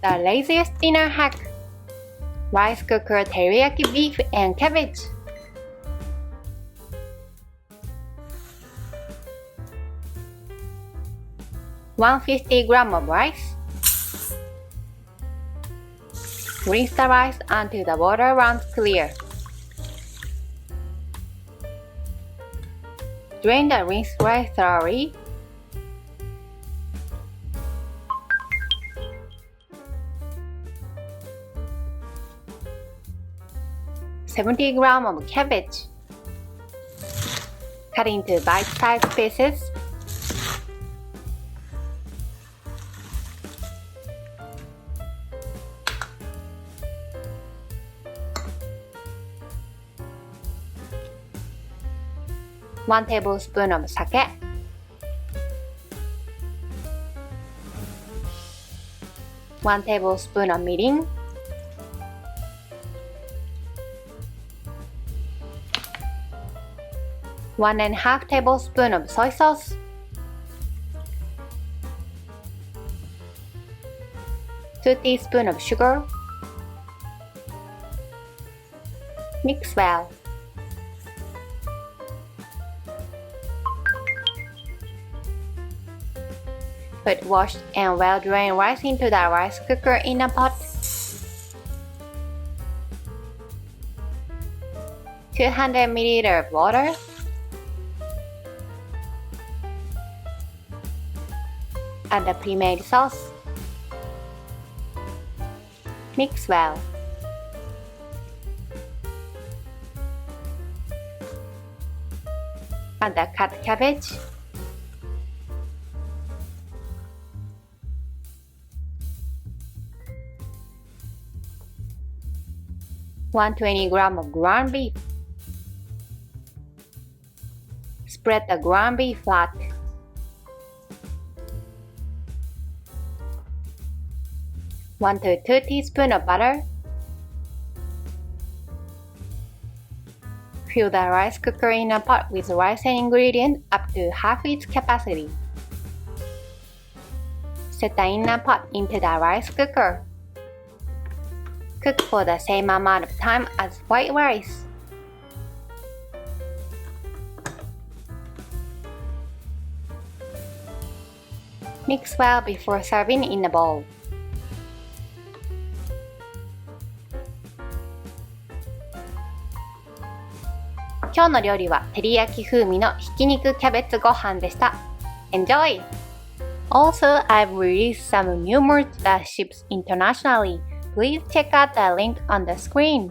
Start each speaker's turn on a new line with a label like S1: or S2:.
S1: The laziest dinner hack. Rice cooker teriyaki beef and cabbage. $150 of rice. Rinse the rice until the water runs clear. Drain the rinsed rice thoroughly. $70 of cabbage. Cut into bite-sized pieces. One tablespoon of sake. One tablespoon of mirin. One and a half tablespoon of soy sauce. Two teaspoons of sugar. Mix well. Put washed and well-drained rice into the rice cooker in a pot. 200 ml of water. Add the pre-made sauce. Mix well. Add the cut cabbage. $120 of ground beef. Spread the ground beef flat. One to 2 teaspoons of butter. Fill the rice cooker in a pot with rice and ingredients up to half its capacity. Set the inner pot into the rice cooker. Cook for the same amount of time as white rice. Mix well before serving in a bowl.今日の料理は照り焼き風味のひき肉キャベツご飯でした。Enjoy! Also, I've released some new merch that ships internationally. Please check out the link on the screen.